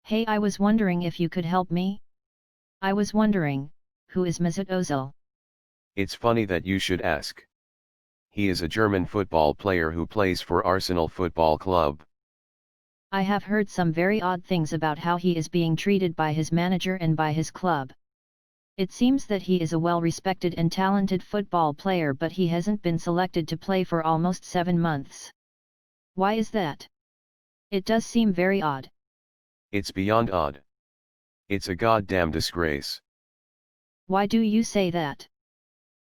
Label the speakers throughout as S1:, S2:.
S1: Hey, I was wondering if you could help me? I was wondering, who is Mesut Ozil?
S2: It's funny that you should ask. He is a German football player who plays for Arsenal Football Club.
S1: I have heard some very odd things about how he is being treated by his manager and by his club. It seems that he is a well-respected and talented football player, but he hasn't been selected to play for almost 7 months. Why is that? It does seem very odd.
S2: It's beyond odd. It's a goddamn disgrace.
S1: Why do you say that?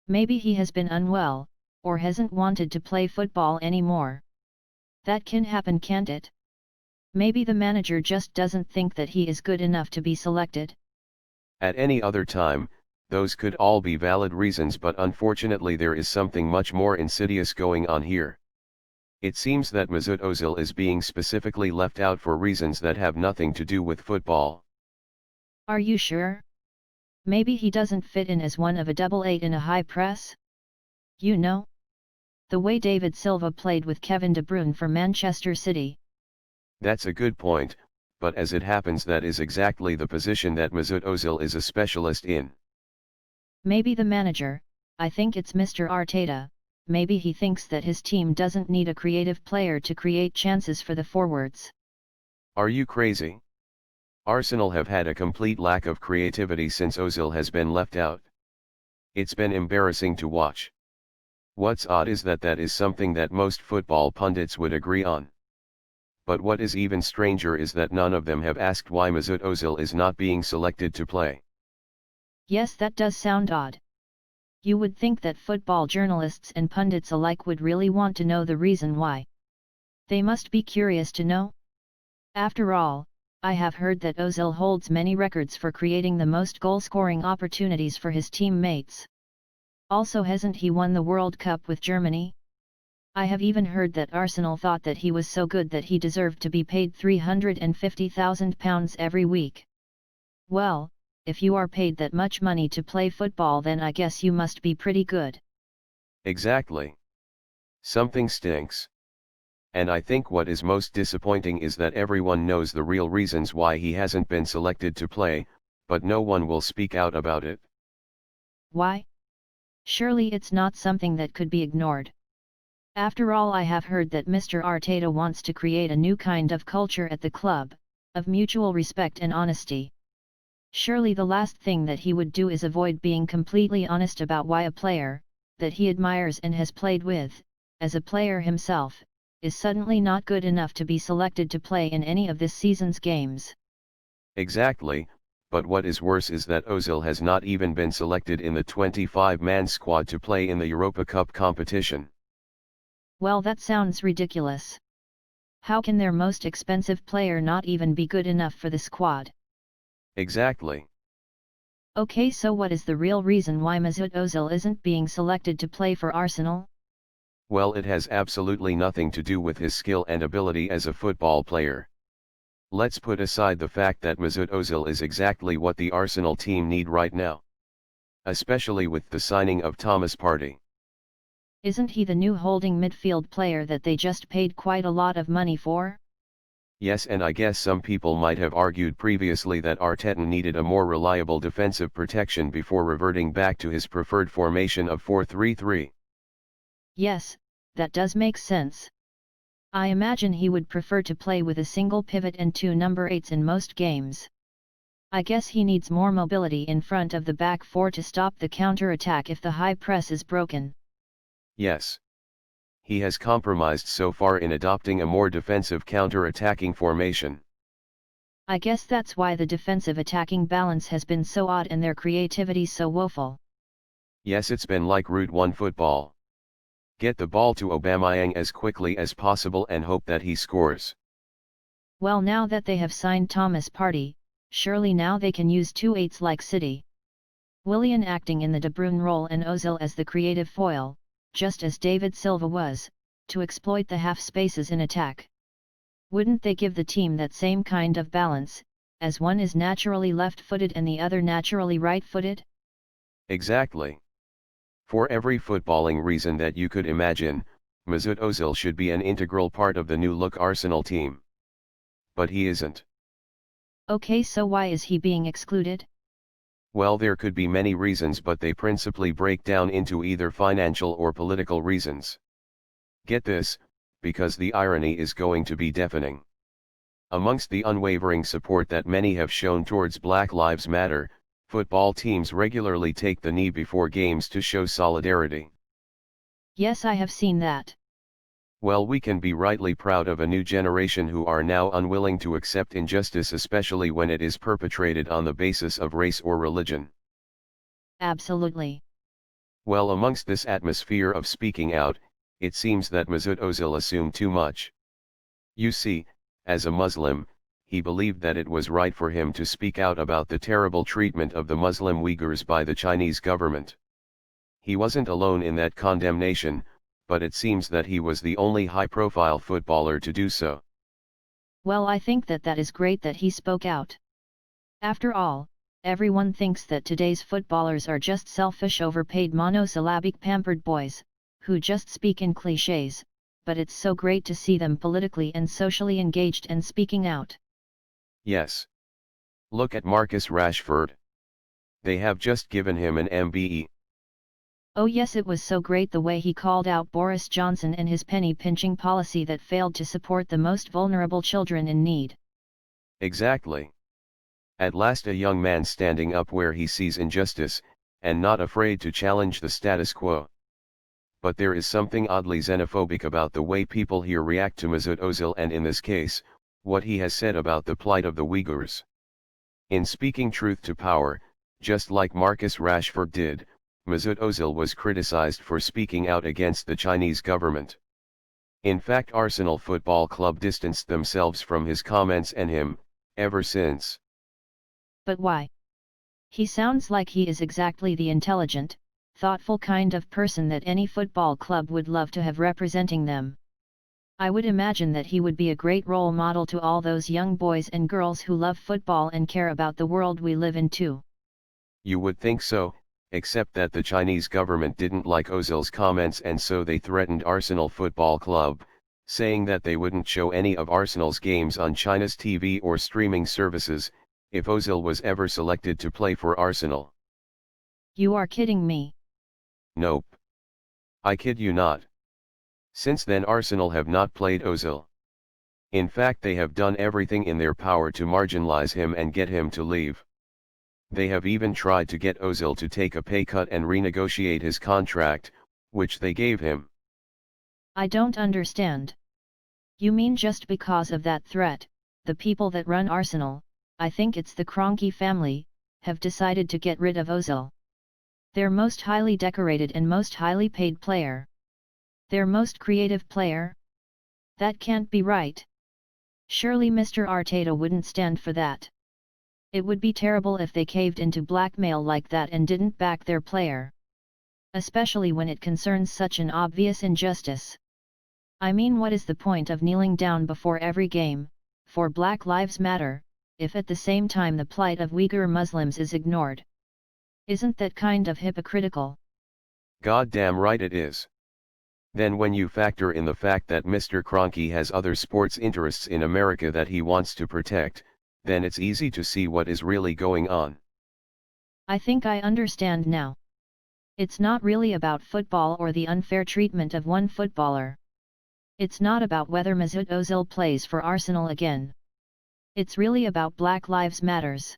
S1: Maybe he has been unwell, or hasn't wanted to play football anymore. That can happen, can't it? Maybe the manager just doesn't think that he is good enough to be selected.
S2: At any other time, those could all be valid reasons, but unfortunately there is something much more insidious going on here. It seems that Mesut Ozil is being specifically left out for reasons that have nothing to do with football.
S1: Are you sure? Maybe he doesn't fit in as one of a double eight in a high press? You know? The way David Silva played with Kevin De Bruyne for Manchester City.
S2: That's a good point, but as it happens that is exactly the position that Mesut Ozil is a specialist in.
S1: Maybe the manager, I think it's Mr. Arteta, maybe he thinks that his team doesn't need a creative player to create chances for the forwards.
S2: Are you crazy? Arsenal have had a complete lack of creativity since Ozil has been left out. It's been embarrassing to watch. What's odd is that that is something that most football pundits would agree on. But what is even stranger is that none of them have asked why Mesut Ozil is not being selected to play.
S1: Yes, that does sound odd. You would think that football journalists and pundits alike would really want to know the reason why. They must be curious to know. After all, I have heard that Ozil holds many records for creating the most goal-scoring opportunities for his teammates. Also, hasn't he won the World Cup with Germany? I have even heard that Arsenal thought that he was so good that he deserved to be paid £350,000 every week. Well, if you are paid that much money to play football, then I guess you must be pretty good.
S2: Exactly. Something stinks. And I think what is most disappointing is that everyone knows the real reasons why he hasn't been selected to play, but no one will speak out about it.
S1: Why? Surely it's not something that could be ignored. After all, I have heard that Mr. Arteta wants to create a new kind of culture at the club, of mutual respect and honesty. Surely the last thing that he would do is avoid being completely honest about why a player, that he admires and has played with, as a player himself, is suddenly not good enough to be selected to play in any of this season's games.
S2: Exactly, but what is worse is that Ozil has not even been selected in the 25-man squad to play in the Europa Cup competition.
S1: Well, that sounds ridiculous. How can their most expensive player not even be good enough for the squad?
S2: Exactly.
S1: Okay, so what is the real reason why Mesut Ozil isn't being selected to play for Arsenal?
S2: Well, it has absolutely nothing to do with his skill and ability as a football player. Let's put aside the fact that Mesut Ozil is exactly what the Arsenal team need right now. Especially with the signing of Thomas Partey.
S1: Isn't he the new holding midfield player that they just paid quite a lot of money for?
S2: Yes, and I guess some people might have argued previously that Arteta needed a more reliable defensive protection before reverting back to his preferred formation of 4-3-3.
S1: Yes, that does make sense. I imagine he would prefer to play with a single pivot and 2 number 8s in most games. I guess he needs more mobility in front of the back four to stop the counter-attack if the high press is broken.
S2: Yes. He has compromised so far in adopting a more defensive counter-attacking formation.
S1: I guess that's why the defensive attacking balance has been so odd and their creativity so woeful.
S2: Yes, it's been like Route 1 football. Get the ball to Aubameyang as quickly as possible and hope that he scores.
S1: Well, now that they have signed Thomas Partey, surely now they can use 2 8s like City. Willian acting in the De Bruyne role and Ozil as the creative foil, just as David Silva was, to exploit the half spaces in attack. Wouldn't they give the team that same kind of balance, as one is naturally left-footed and the other naturally right-footed?
S2: Exactly. For every footballing reason that you could imagine, Mesut Ozil should be an integral part of the new-look Arsenal team. But he isn't.
S1: Okay, so why is he being excluded?
S2: Well, there could be many reasons, but they principally break down into either financial or political reasons. Get this, because the irony is going to be deafening. Amongst the unwavering support that many have shown towards Black Lives Matter, football teams regularly take the knee before games to show solidarity.
S1: Yes, I have seen that.
S2: Well, we can be rightly proud of a new generation who are now unwilling to accept injustice, especially when it is perpetrated on the basis of race or religion.
S1: Absolutely.
S2: Well, amongst this atmosphere of speaking out, it seems that Mesut Ozil assumed too much. You see, as a Muslim, he believed that it was right for him to speak out about the terrible treatment of the Muslim Uyghurs by the Chinese government. He wasn't alone in that condemnation, but it seems that he was the only high-profile footballer to do so.
S1: Well, I think that is great that he spoke out. After all, everyone thinks that today's footballers are just selfish, overpaid, monosyllabic, pampered boys, who just speak in clichés, but it's so great to see them politically and socially engaged and speaking out.
S2: Yes. Look at Marcus Rashford. They have just given him an MBE.
S1: Oh yes, it was so great the way he called out Boris Johnson and his penny-pinching policy that failed to support the most vulnerable children in need.
S2: Exactly. At last, a young man standing up where he sees injustice, and not afraid to challenge the status quo. But there is something oddly xenophobic about the way people here react to Mesut Ozil, and in this case, what he has said about the plight of the Uyghurs. In speaking truth to power, just like Marcus Rashford did, Mesut Ozil was criticized for speaking out against the Chinese government. In fact, Arsenal Football Club distanced themselves from his comments and him, ever since.
S1: But why? He sounds like he is exactly the intelligent, thoughtful kind of person that any football club would love to have representing them. I would imagine that he would be a great role model to all those young boys and girls who love football and care about the world we live in too.
S2: You would think so, except that the Chinese government didn't like Ozil's comments, and so they threatened Arsenal Football Club, saying that they wouldn't show any of Arsenal's games on China's TV or streaming services, if Ozil was ever selected to play for Arsenal.
S1: You are kidding me.
S2: Nope. I kid you not. Since then, Arsenal have not played Ozil. In fact, they have done everything in their power to marginalize him and get him to leave. They have even tried to get Ozil to take a pay cut and renegotiate his contract, which they gave him.
S1: I don't understand. You mean just because of that threat, the people that run Arsenal, I think it's the Kroenke family, have decided to get rid of Ozil? Their most highly decorated and most highly paid player. Their most creative player? That can't be right. Surely Mr. Arteta wouldn't stand for that. It would be terrible if they caved into blackmail like that and didn't back their player. Especially when it concerns such an obvious injustice. I mean, what is the point of kneeling down before every game, for Black Lives Matter, if at the same time the plight of Uyghur Muslims is ignored? Isn't that kind of hypocritical?
S2: Goddamn right it is. Then when you factor in the fact that Mr. Kroenke has other sports interests in America that he wants to protect, then it's easy to see what is really going on.
S1: I think I understand now. It's not really about football or the unfair treatment of one footballer. It's not about whether Mesut Ozil plays for Arsenal again. It's really about Black Lives Matters.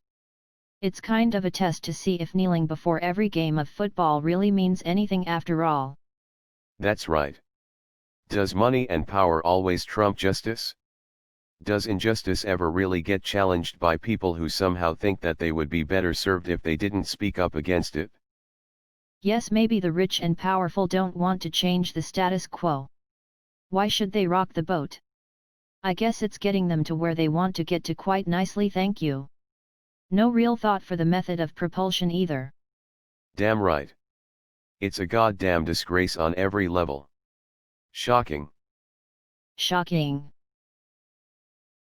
S1: It's kind of a test to see if kneeling before every game of football really means anything after all.
S2: That's right. Does money and power always trump justice? Does injustice ever really get challenged by people who somehow think that they would be better served if they didn't speak up against it?
S1: Yes, maybe the rich and powerful don't want to change the status quo. Why should they rock the boat? I guess it's getting them to where they want to get to quite nicely, thank you. No real thought for the method of propulsion either.
S2: Damn right. It's a goddamn disgrace on every level. Shocking.
S1: Shocking.